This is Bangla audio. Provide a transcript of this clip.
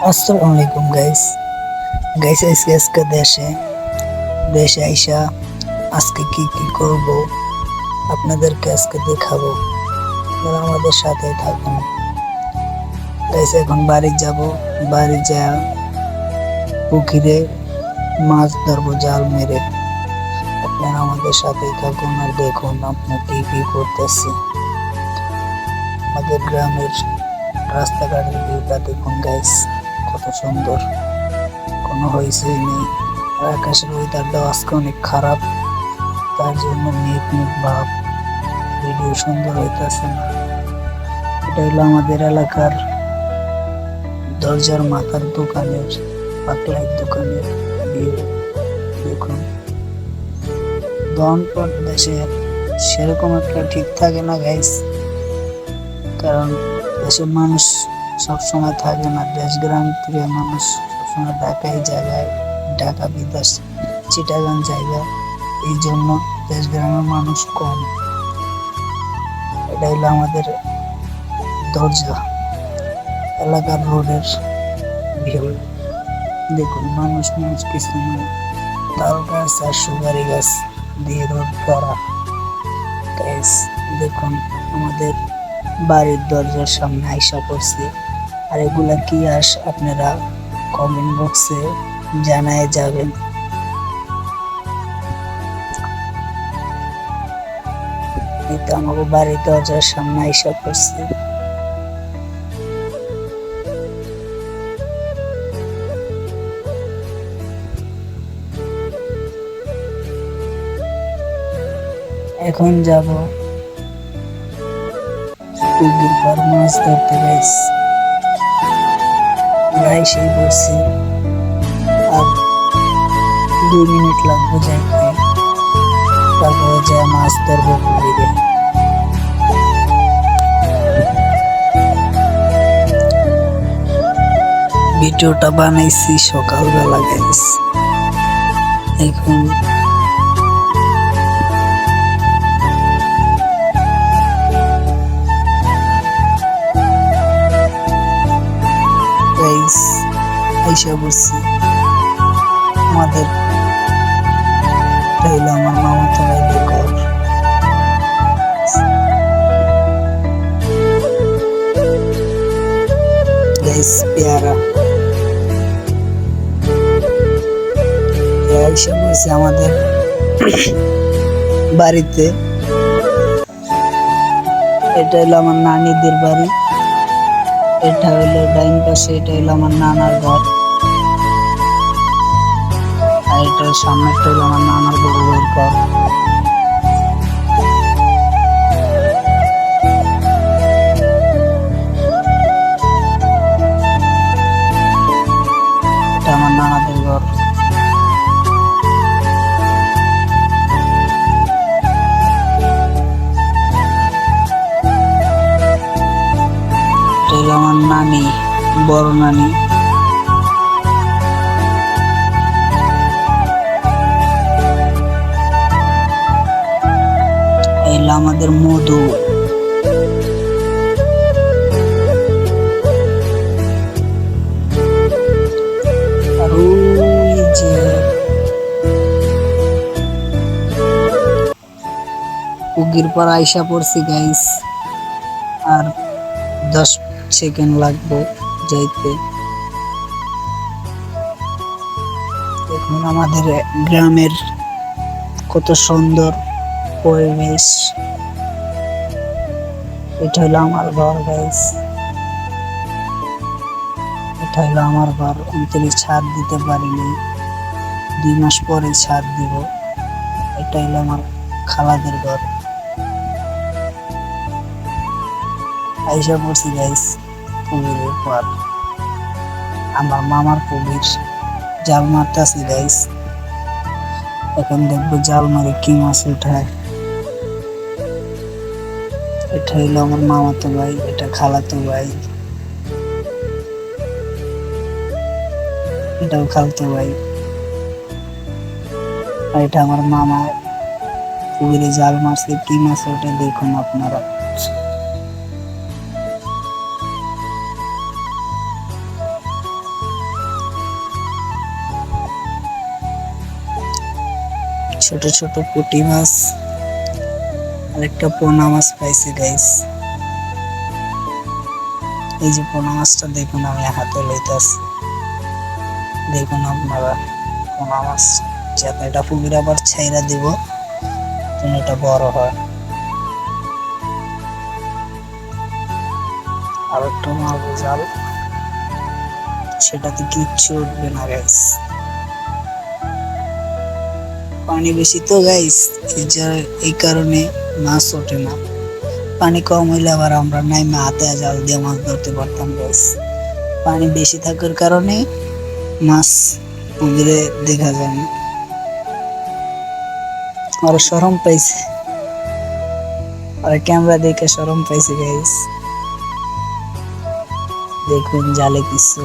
আসসালামু আলাইকুম গাইস। আজকে দেশে দেশে আইসা আজকে কি কি করব আপনাদেরকে আজকে দেখাবো। আপনারা আমাদের সাথে থাকুন গাইস। এখন বাড়ি যাব, বাড়ি যা পুকুরে মাছ ধরবো জাল মেরে। আপনারা আমাদের সাথে থাকুন আর দেখুন আপনার কি কি করতেছি। আমাদের গ্রামের রাস্তাঘাটের ভিউটা দেখুন গাইস, কত সুন্দর, কোনো হইচই নেই। আর আকাশের ওয়েদারটাও আজকে অনেক খারাপ, তার জন্য মেঘ মেঘ ভাব, ভিডিও সুন্দর হইতেছে না। এটা হলো আমাদের এলাকার দরজার মাথার দোকানের পাকলাইট দোকানের ভিউ দেখুন। দনপট দেশে সেরকম একটা ঠিক থাকে না গাইস, কারণ দেশের মানুষ সবসময় থাকে না। দেশ গ্রাম থেকে মানুষ সবসময় ঢাকায় জায়গায়, ঢাকা বিদেশ চিটাগাং জায়গা, এই জন্য দেশ গ্রামের মানুষ কম। এটা হলো আমাদের দরজা এলাকার রোডের ভিউ দেখুন। মানুষ মানুষ কিছু নেই, তাল গাছ আর সুপারি গাছ দিয়ে রোড করা গাইস। দেখুন আমাদের বাড়ির দরজার সামনে আইসা পড়ছি। আর এগুলা কি আপনারা কমেন্ট বক্সে জানায় যাবেন। এই তো আমাকে বাড়ির দরজার সামনে আইসা পড়ছি। এখন যাব পুকুর পার মাছ ধরতে গাইস। প্রায় সেই বসছি, আর 2 মিনিট লাগবে যাইতে, তারপরে যা মাছ ধরবো পুকুরে। ভিডিওটা বানাইছি সকালবেলা গাইস। এখন গাইস আইসা বসছি আমাদের, এটা হলো আমার মামাতো ভাইদের ঘর। গাইস পেয়ারা আইসা বসছি আমাদের বাড়িতে। এটা হলো আমার নানিদের বাড়ি, এটা হলো ডাইন পাশে, এটা হলো আমার নানার ঘর, আর এটার সামনেটা হলো আমার নানার বড় ভাইয়ের ঘর। এটা আমার নানাদের ঘর। এটা হলো আমার নানি, বড় নানি। এলো আমাদের মধু। আর ওই যে পুকুর পর আইসা পড়ছি গাইস, আর 10 সেকেন্ড লাগবে যাইতে। দেখুন আমাদের গ্রামের কত সুন্দর পরিবেশ। এটা হলো আমার ঘর গাইস, এটা হলো আমার ঘর। অন্তরে ছাদ দিতে পারিনি, 2 মাস পরে ছাদ দিব। এটা হলো আমার খালাদের ঘর। আইসা পড়ছি গাইস পুকুরের পর, আমার মামার পুকুর, জাল মারতেছি গাইস। এখন দেখবো জাল মারে কি মাছ উঠায়। এটা হইলো আমার মামাতো ভাই, এটা খালাতো ভাই, এটাও খালাতো ভাই, আর এটা আমার মামা পুকুরে জাল মারছে, কি মাছ ওঠে দেখুন আপনারা। ছোট ছোট পুঁটি মাছ আর একটা পোনা মাছ পাইছি গাইস। এই যে পোনা মাছটা দেখুন আমি হাতে লইতেছি, দেখুন আপনারা পোনা মাছ। যাতে এটা পুকুরে আবার ছাইরা দিব যেন এটা বড় হয়। আর একটা মারবো জাল, সেটাতে কিচ্ছু উঠবে না গাইস। পানি বেশি তো গাইস, এই কারণে মাছ ওঠে না। পানি কম হইলে আবার আমরা নাইমা হাতে জাল দিয়ে মাছ ধরতে পারতাম গাইস। পানি বেশি থাকার কারণে মাছ পুকুরে দেখা যায় না। আর শরম পাইছে, আর ক্যামেরা দেখে শরম পাইছে গাইস। দেখুন জালে কিছু